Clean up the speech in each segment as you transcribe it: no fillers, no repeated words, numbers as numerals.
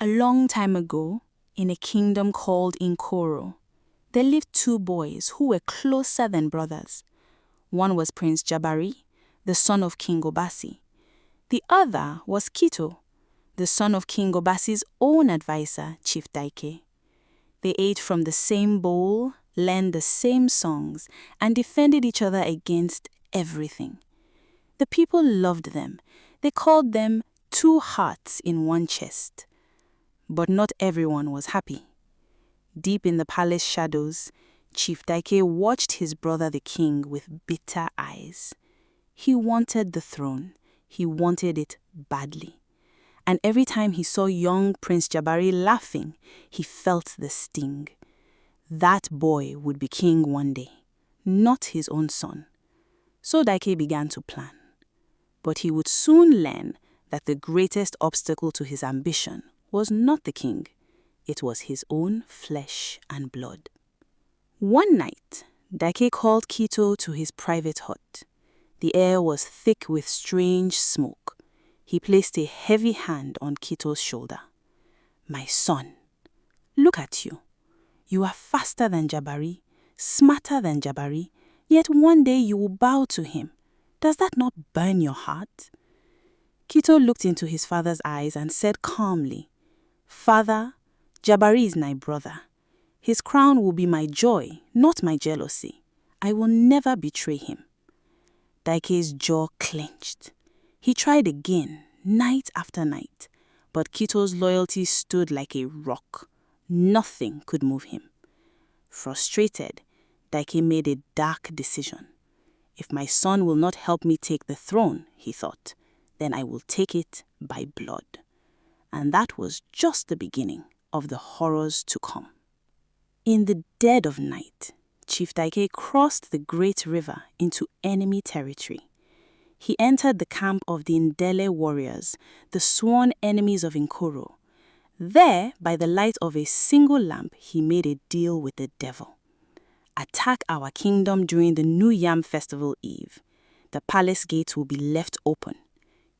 A long time ago, in a kingdom called Nkoro, there lived two boys who were closer than brothers. One was Prince Jabari, the son of King Obasi. The other was Kito, the son of King Obasi's own advisor, Chief Dike. They ate from the same bowl, learned the same songs, and defended each other against everything. The people loved them. They called them two hearts in one chest. But not everyone was happy. Deep in the palace shadows, Chief Dike watched his brother the king with bitter eyes. He wanted the throne. He wanted it badly. And every time he saw young Prince Jabari laughing, he felt the sting. That boy would be king one day, not his own son. So Dike began to plan. But he would soon learn that the greatest obstacle to his ambition was not the king. It was his own flesh and blood. One night, Dike called Kito to his private hut. The air was thick with strange smoke. He placed a heavy hand on Kito's shoulder. "My son, look at you. You are faster than Jabari, smarter than Jabari, yet one day you will bow to him. Does that not burn your heart?" Kito looked into his father's eyes and said calmly, "Father, Jabari is my brother. His crown will be my joy, not my jealousy. I will never betray him." Dike's jaw clenched. He tried again, night after night, but Kito's loyalty stood like a rock. Nothing could move him. Frustrated, Dike made a dark decision. "If my son will not help me take the throne," he thought, "then I will take it by blood." And that was just the beginning of the horrors to come. In the dead of night, Chief Dike crossed the great river into enemy territory. He entered the camp of the Ndele warriors, the sworn enemies of Nkoro. There, by the light of a single lamp, he made a deal with the devil. "Attack our kingdom during the New Yam Festival Eve. The palace gates will be left open.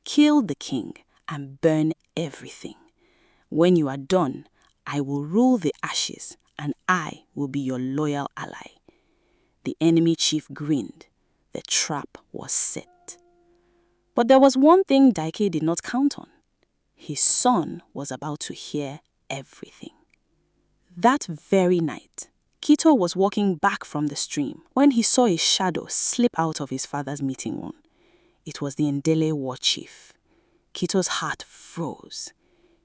Kill the king and burn everything. When you are done, I will rule the ashes and I will be your loyal ally." The enemy chief grinned. The trap was set. But there was one thing Dike did not count on. His son was about to hear everything. That very night, Kito was walking back from the stream when he saw a shadow slip out of his father's meeting room. It was the Ndele war chief. Kito's heart froze.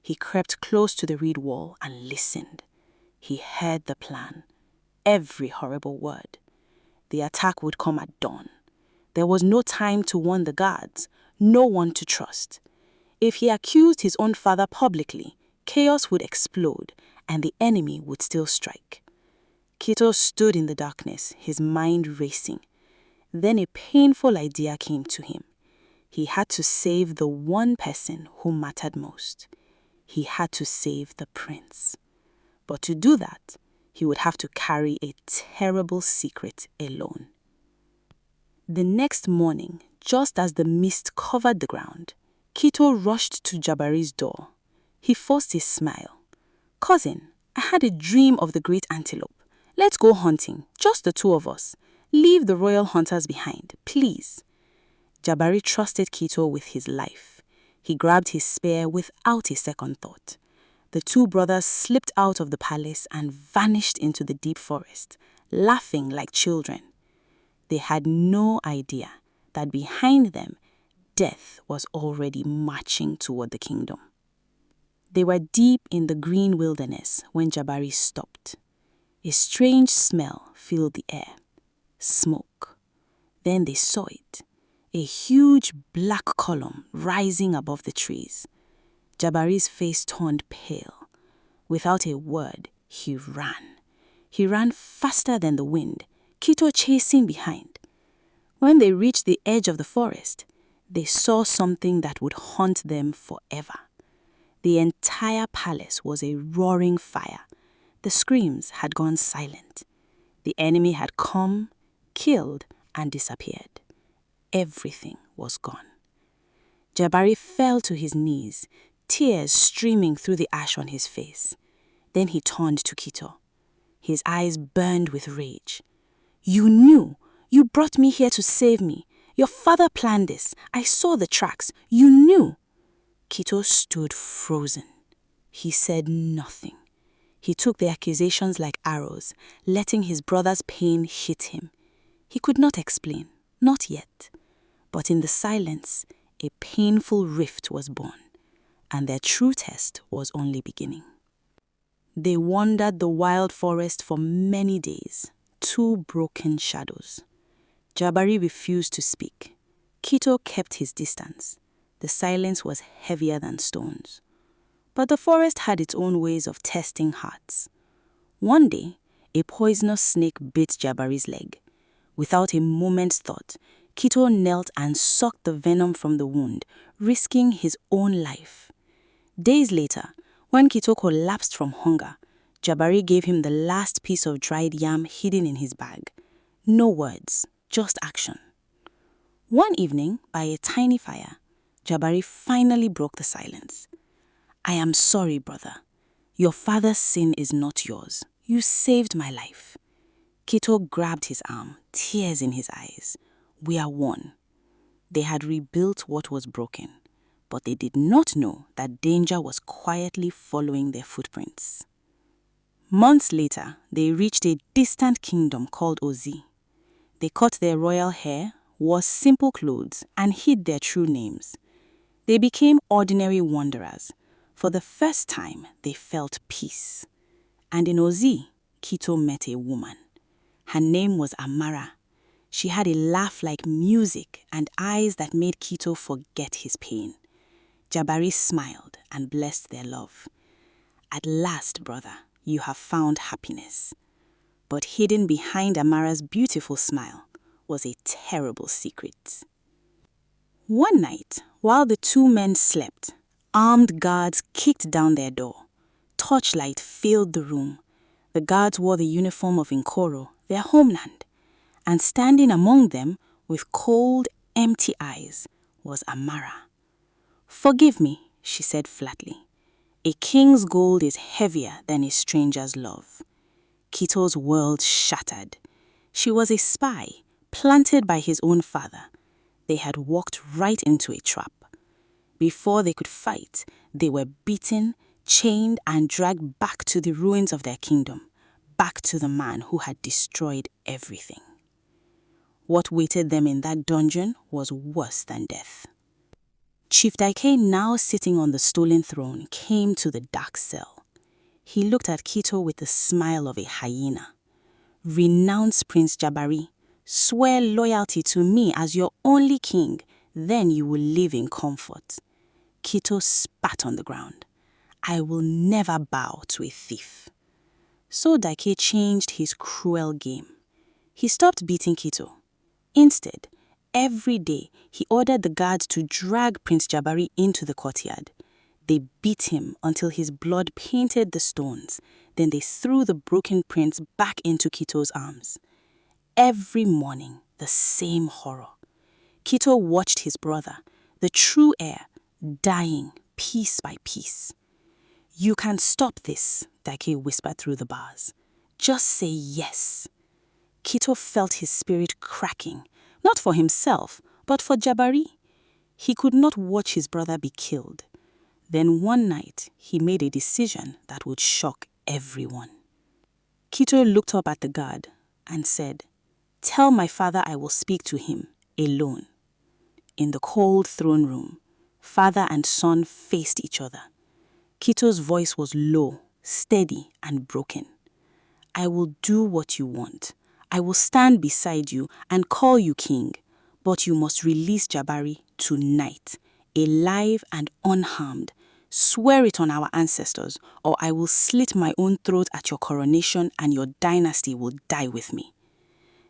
He crept close to the reed wall and listened. He heard the plan, every horrible word. The attack would come at dawn. There was no time to warn the guards, no one to trust. If he accused his own father publicly, chaos would explode and the enemy would still strike. Kito stood in the darkness, his mind racing. Then a painful idea came to him. He had to save the one person who mattered most. He had to save the prince. But to do that, he would have to carry a terrible secret alone. The next morning, just as the mist covered the ground, Kito rushed to Jabari's door. He forced a smile. "Cousin, I had a dream of the great antelope. Let's go hunting, just the two of us. Leave the royal hunters behind, please." Jabari trusted Kito with his life. He grabbed his spear without a second thought. The two brothers slipped out of the palace and vanished into the deep forest, laughing like children. They had no idea that behind them, death was already marching toward the kingdom. They were deep in the green wilderness when Jabari stopped. A strange smell filled the air. Smoke. Then they saw it. A huge black column rising above the trees. Jabari's face turned pale. Without a word, he ran. He ran faster than the wind, Kito chasing behind. When they reached the edge of the forest, they saw something that would haunt them forever. The entire palace was a roaring fire. The screams had gone silent. The enemy had come, killed, and disappeared. Everything was gone. Jabari fell to his knees, tears streaming through the ash on his face. Then he turned to Kito. His eyes burned with rage. "You knew! You brought me here to save me. Your father planned this. I saw the tracks. You knew!" Kito stood frozen. He said nothing. He took the accusations like arrows, letting his brother's pain hit him. He could not explain, not yet. But in the silence, a painful rift was born, and their true test was only beginning. They wandered the wild forest for many days, two broken shadows. Jabari refused to speak. Kito kept his distance. The silence was heavier than stones. But the forest had its own ways of testing hearts. One day, a poisonous snake bit Jabari's leg. Without a moment's thought, Kito knelt and sucked the venom from the wound, risking his own life. Days later, when Kito collapsed from hunger, Jabari gave him the last piece of dried yam hidden in his bag. No words, just action. One evening, by a tiny fire, Jabari finally broke the silence. "I am sorry, brother. Your father's sin is not yours. You saved my life." Kito grabbed his arm, tears in his eyes. "We are one." They had rebuilt what was broken, but they did not know that danger was quietly following their footprints. Months later, they reached a distant kingdom called Ozi. They cut their royal hair, wore simple clothes, and hid their true names. They became ordinary wanderers. For the first time, they felt peace. And in Ozi, Kito met a woman. Her name was Amara. She had a laugh like music and eyes that made Kito forget his pain. Jabari smiled and blessed their love. "At last, brother, you have found happiness." But hidden behind Amara's beautiful smile was a terrible secret. One night, while the two men slept, armed guards kicked down their door. Torchlight filled the room. The guards wore the uniform of Nkoro, their homeland. And standing among them, with cold, empty eyes, was Amara. "Forgive me," she said flatly. "A king's gold is heavier than a stranger's love." Kito's world shattered. She was a spy, planted by his own father. They had walked right into a trap. Before they could fight, they were beaten, chained, and dragged back to the ruins of their kingdom, back to the man who had destroyed everything. What waited them in that dungeon was worse than death. Chief Dike, now sitting on the stolen throne, came to the dark cell. He looked at Kito with the smile of a hyena. "Renounce Prince Jabari. Swear loyalty to me as your only king. Then you will live in comfort." Kito spat on the ground. "I will never bow to a thief." So Dike changed his cruel game. He stopped beating Kito. Instead, every day he ordered the guards to drag Prince Jabari into the courtyard. They beat him until his blood painted the stones. Then they threw the broken prince back into Kito's arms. Every morning, the same horror. Kito watched his brother, the true heir, dying piece by piece. "You can stop this," Dike whispered through the bars. "Just say yes." Kito felt his spirit cracking, not for himself, but for Jabari. He could not watch his brother be killed. Then one night, he made a decision that would shock everyone. Kito looked up at the guard and said, "Tell my father I will speak to him, alone." In the cold throne room, father and son faced each other. Kito's voice was low, steady, and broken. "I will do what you want. I will stand beside you and call you king, but you must release Jabari tonight, alive and unharmed. Swear it on our ancestors, or I will slit my own throat at your coronation and your dynasty will die with me."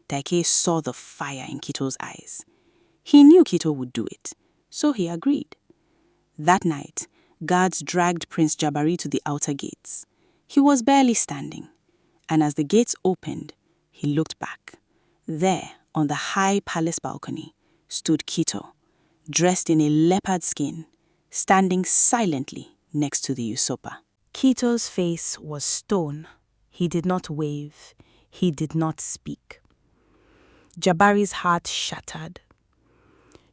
Dike saw the fire in Kito's eyes. He knew Kito would do it, so he agreed. That night, guards dragged Prince Jabari to the outer gates. He was barely standing, and as the gates opened, he looked back. There, on the high palace balcony, stood Kito, dressed in a leopard skin, standing silently next to the usurper. Kito's face was stone. He did not wave. He did not speak. Jabari's heart shattered.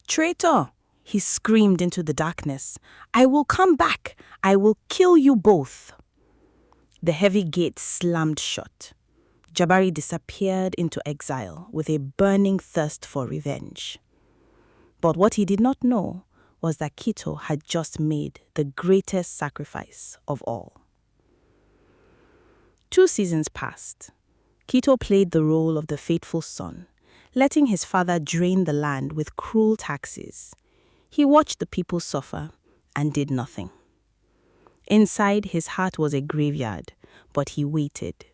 "Traitor!" he screamed into the darkness. "I will come back. I will kill you both." The heavy gate slammed shut. Jabari disappeared into exile with a burning thirst for revenge. But what he did not know was that Kito had just made the greatest sacrifice of all. 2 seasons passed. Kito played the role of the faithful son, letting his father drain the land with cruel taxes. He watched the people suffer and did nothing. Inside, his heart was a graveyard, but he waited.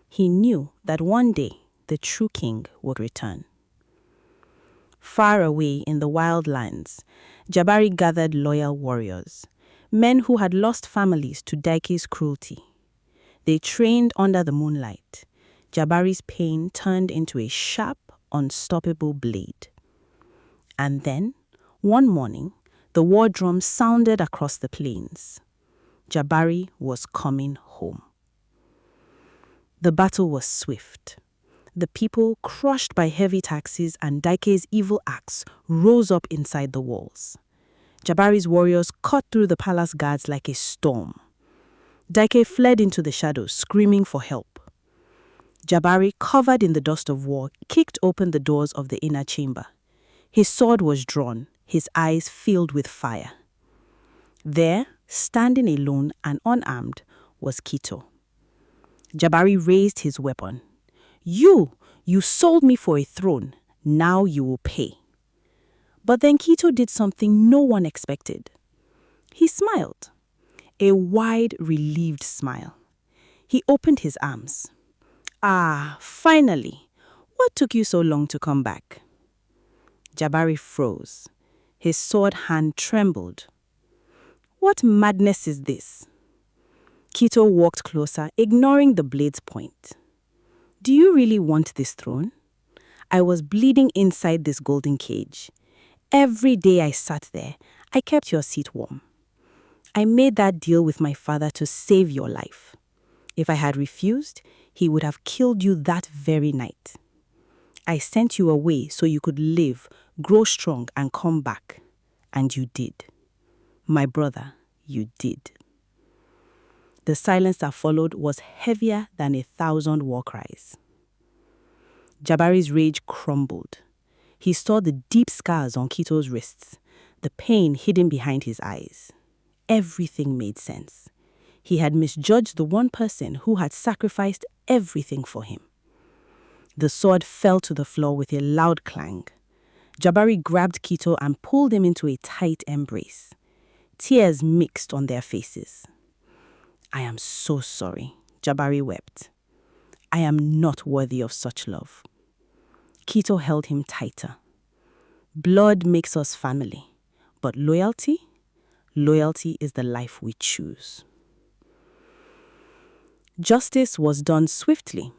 He knew that one day the true king would return. Far away in the wild lands, Jabari gathered loyal warriors, men who had lost families to Dike's cruelty. They trained under the moonlight. Jabari's pain turned into a sharp, unstoppable blade. And then, one morning, the war drum sounded across the plains. Jabari was coming home. The battle was swift. The people, crushed by heavy taxes and Dike's evil acts, rose up inside the walls. Jabari's warriors cut through the palace guards like a storm. Dike fled into the shadows, screaming for help. Jabari, covered in the dust of war, kicked open the doors of the inner chamber. His sword was drawn, his eyes filled with fire. There, standing alone and unarmed, was Kito. Jabari raised his weapon. You sold me for a throne. Now you will pay." But then Kito did something no one expected. He smiled. A wide, relieved smile. He opened his arms. "Ah, finally. What took you so long to come back?" Jabari froze. His sword hand trembled. "What madness is this?" Kito walked closer, ignoring the blade's point. "Do you really want this throne? I was bleeding inside this golden cage. Every day I sat there, I kept your seat warm. I made that deal with my father to save your life. If I had refused, he would have killed you that very night. I sent you away so you could live, grow strong, and come back. And you did. My brother, you did." The silence that followed was heavier than 1,000 war cries. Jabari's rage crumbled. He saw the deep scars on Kito's wrists, the pain hidden behind his eyes. Everything made sense. He had misjudged the one person who had sacrificed everything for him. The sword fell to the floor with a loud clang. Jabari grabbed Kito and pulled him into a tight embrace. Tears mixed on their faces. "I am so sorry," Jabari wept. "I am not worthy of such love." Kito held him tighter. "Blood makes us family, but loyalty is the life we choose." Justice was done swiftly.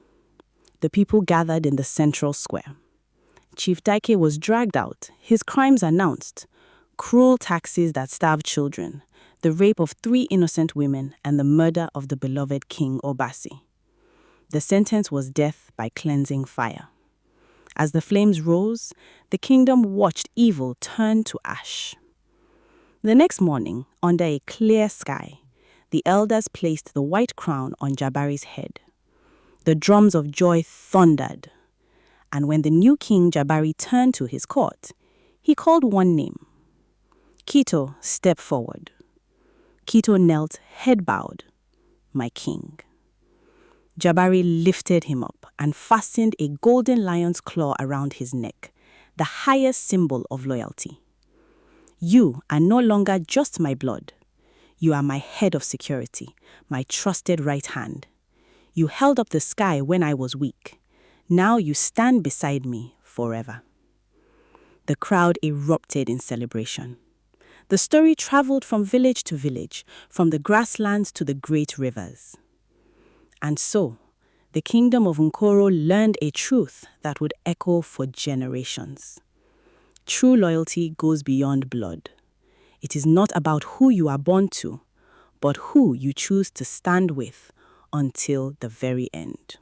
The people gathered in the central square. Chief Dike was dragged out, his crimes announced: cruel taxes that starved children, the rape of 3 innocent women, and the murder of the beloved King Obasi. The sentence was death by cleansing fire. As the flames rose, the kingdom watched evil turn to ash. The next morning, under a clear sky, the elders placed the white crown on Jabari's head. The drums of joy thundered. And when the new king Jabari turned to his court, he called one name. "Kito, step forward." Kito knelt, head bowed. "My king." Jabari lifted him up and fastened a golden lion's claw around his neck, the highest symbol of loyalty. "You are no longer just my blood. You are my head of security, my trusted right hand. You held up the sky when I was weak. Now you stand beside me forever." The crowd erupted in celebration. The story traveled from village to village, from the grasslands to the great rivers. And so, the kingdom of Nkoro learned a truth that would echo for generations. True loyalty goes beyond blood. It is not about who you are born to, but who you choose to stand with until the very end.